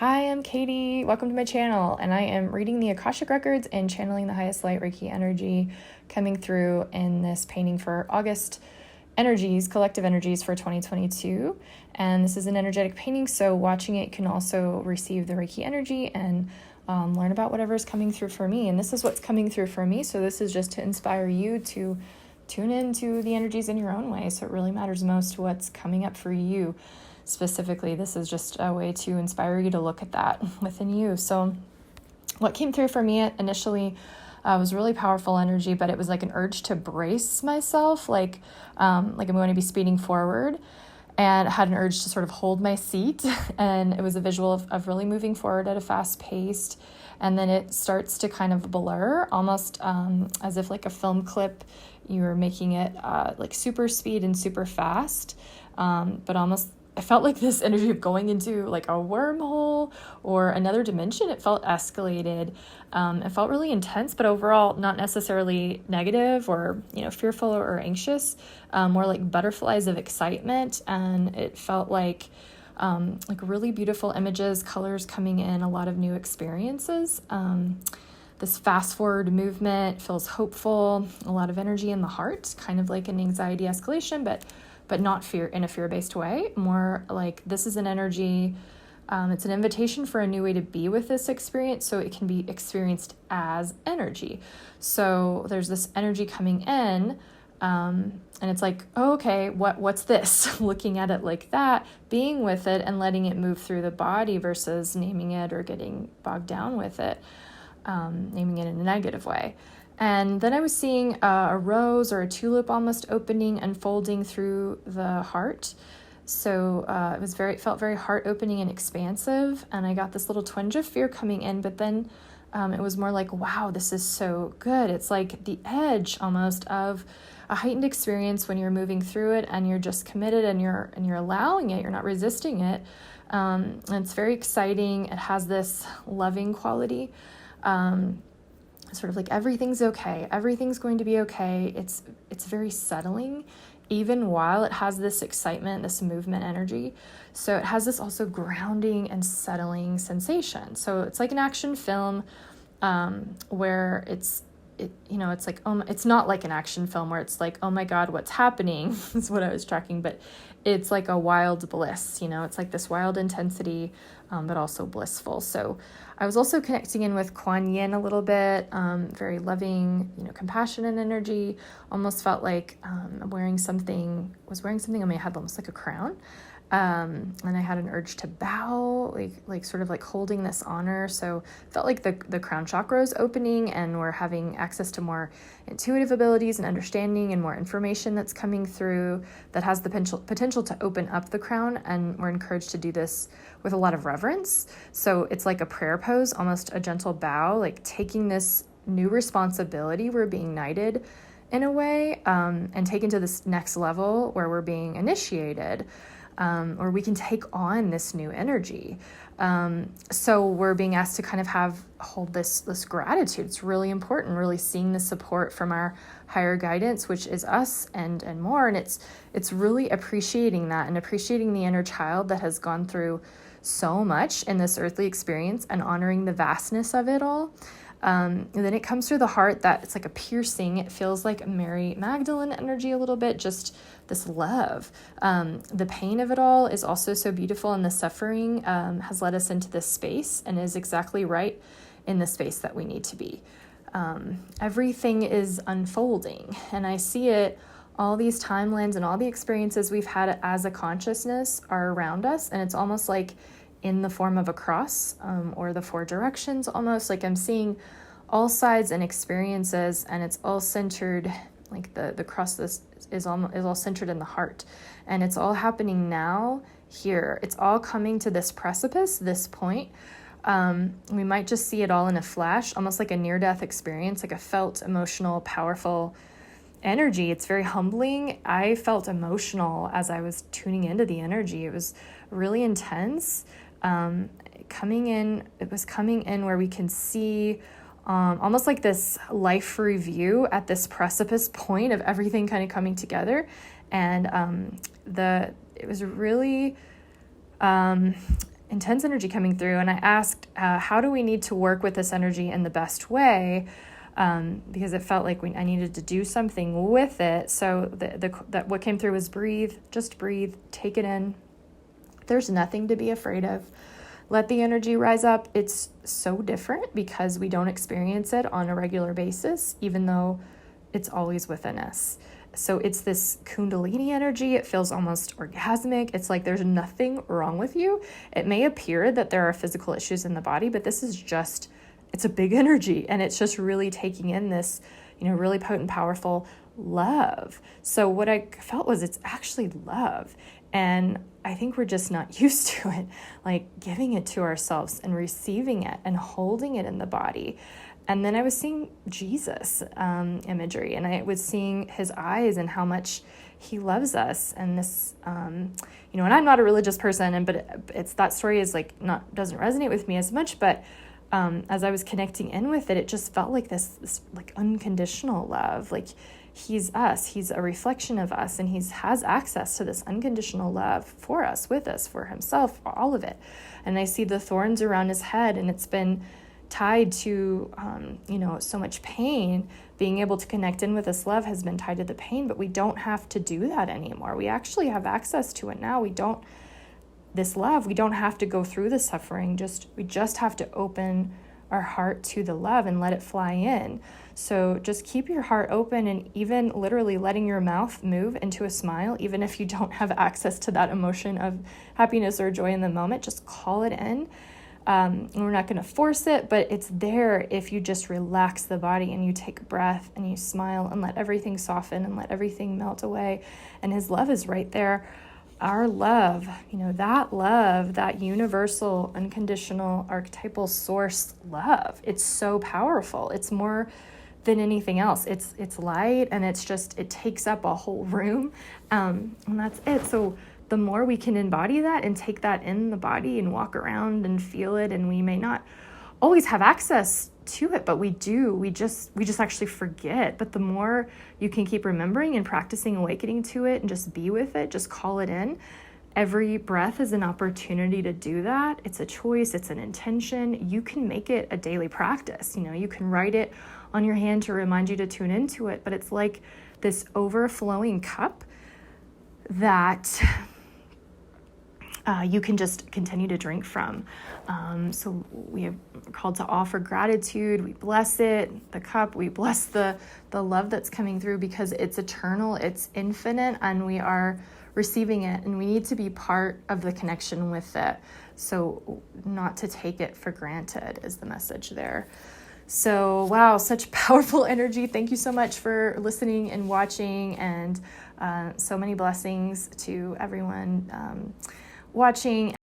Hi, I'm Katie. Welcome to my channel, and I am reading the Akashic records and channeling the highest light Reiki energy coming through in this painting for August energies, collective energies for 2022. And this is an energetic painting, so watching it can also receive the Reiki energy and learn about whatever is coming through for me. And this is what's coming through for me, so this is just to inspire you to tune into the energies in your own way. So it really matters most what's coming up for you. Specifically, this is just a way to inspire you to look at that within you. So what came through for me initially was really powerful energy, but it was like an urge to brace myself, like I'm going to be speeding forward, and I had an urge to sort of hold my seat. And it was a visual of really moving forward at a fast pace, and then it starts to kind of blur, almost as if like a film clip, you're making it like super speed and super fast, but almost I felt like this energy of going into like a wormhole or another dimension. It felt escalated. It felt really intense, but overall not necessarily negative or, fearful or anxious, more like butterflies of excitement. And it felt like really beautiful images, colors coming in, a lot of new experiences. This fast forward movement feels hopeful, a lot of energy in the heart, kind of like an anxiety escalation, but not fear in a fear-based way, more like this is an energy, it's an invitation for a new way to be with this experience, so it can be experienced as energy. So there's this energy coming in, and it's like, oh, okay, what's this? Looking at it like that, being with it and letting it move through the body versus naming it or getting bogged down with it, naming it in a negative way. And then I was seeing a rose or a tulip almost opening, unfolding through the heart. So it felt very heart opening and expansive. And I got this little twinge of fear coming in, but then it was more like, wow, this is so good. It's like the edge almost of a heightened experience when you're moving through it and you're just committed and you're allowing it. You're not resisting it. And it's very exciting. It has this loving quality. Sort of like everything's okay. Everything's going to be okay. It's very settling, even while it has this excitement, this movement energy. So it has this also grounding and settling sensation. So it's like an action film, where it's like, it's not like an action film where it's like, oh my God, what's happening? Is what I was tracking, but it's like a wild bliss, it's like this wild intensity, but also blissful. So I was also connecting in with Kuan Yin a little bit, very loving, compassionate energy. Almost felt like was wearing something on my head, almost like a crown. And I had an urge to bow, like sort of like holding this honor. So felt like the crown chakra is opening, and we're having access to more intuitive abilities and understanding and more information that's coming through that has the potential to open up the crown. And we're encouraged to do this with a lot of reverence. So it's like a prayer pose, almost a gentle bow, like taking this new responsibility. We're being knighted in a way, and taken to this next level where we're being initiated. Or we can take on this new energy. So we're being asked to kind of hold this gratitude. It's really important, really seeing the support from our higher guidance, which is us and more. And it's really appreciating that and appreciating the inner child that has gone through so much in this earthly experience and honoring the vastness of it all. And then it comes through the heart that it's like a piercing. It feels like Mary Magdalene energy a little bit, just this love. The pain of it all is also so beautiful, and the suffering has led us into this space and is exactly right in the space that we need to be. Everything is unfolding, and I see it, all these timelines and all the experiences we've had as a consciousness are around us, and it's almost like in the form of a cross, or the four directions, almost like I'm seeing all sides and experiences, and it's all centered, like the cross is all centered in the heart, and it's all happening now here. It's all coming to this precipice, this point. We might just see it all in a flash, almost like a near-death experience, like a felt, emotional, powerful energy. It's very humbling. I felt emotional as I was tuning into the energy. It was really intense. It was coming in where we can see almost like this life review at this precipice point of everything kind of coming together. And it was really intense energy coming through. And I asked, how do we need to work with this energy in the best way? Because it felt like I needed to do something with it. So what came through was breathe, just breathe, take it in. There's nothing to be afraid of. Let the energy rise up. It's so different because we don't experience it on a regular basis, even though it's always within us. So it's this Kundalini energy. It feels almost orgasmic. It's like there's nothing wrong with you. It may appear that there are physical issues in the body, but this is just, it's a big energy, and it's just really taking in this, really potent, powerful love. So what I felt was it's actually love. And I think we're just not used to it, like giving it to ourselves and receiving it and holding it in the body. And then I was seeing Jesus imagery, and I was seeing his eyes and how much he loves us. And this, and I'm not a religious person, but it's that story is like doesn't resonate with me as much. But as I was connecting in with it, it just felt like this like unconditional love. Like he's us, he's a reflection of us, and has access to this unconditional love for us, with us, for himself, all of it. And I see the thorns around his head, and it's been tied to, so much pain. Being able to connect in with this love has been tied to the pain, but we don't have to do that anymore. We actually have access to it now. We don't have to go through the suffering. We just have to open our heart to the love and let it fly in. So just keep your heart open, and even literally letting your mouth move into a smile, even if you don't have access to that emotion of happiness or joy in the moment, just call it in. We're not going to force it, but it's there if you just relax the body and you take a breath and you smile and let everything soften and let everything melt away. And his love is right there. Our love, that universal, unconditional, archetypal source love, it's so powerful. It's more than anything else. It's light, and it takes up a whole room. And that's it. So the more we can embody that and take that in the body and walk around and feel it, and we may not always have access to it, but we do. We just actually forget. But the more you can keep remembering and practicing awakening to it and just be with it, just call it in. Every breath is an opportunity to do that. It's a choice. It's an intention. You can make it a daily practice. You can write it on your hand to remind you to tune into it, but it's like this overflowing cup that you can just continue to drink from. So we are called to offer gratitude. We bless it, the cup. We bless the love that's coming through, because it's eternal, it's infinite, and we are receiving it, and we need to be part of the connection with it. So not to take it for granted is the message there. So, wow, such powerful energy. Thank you so much for listening and watching, and so many blessings to everyone watching.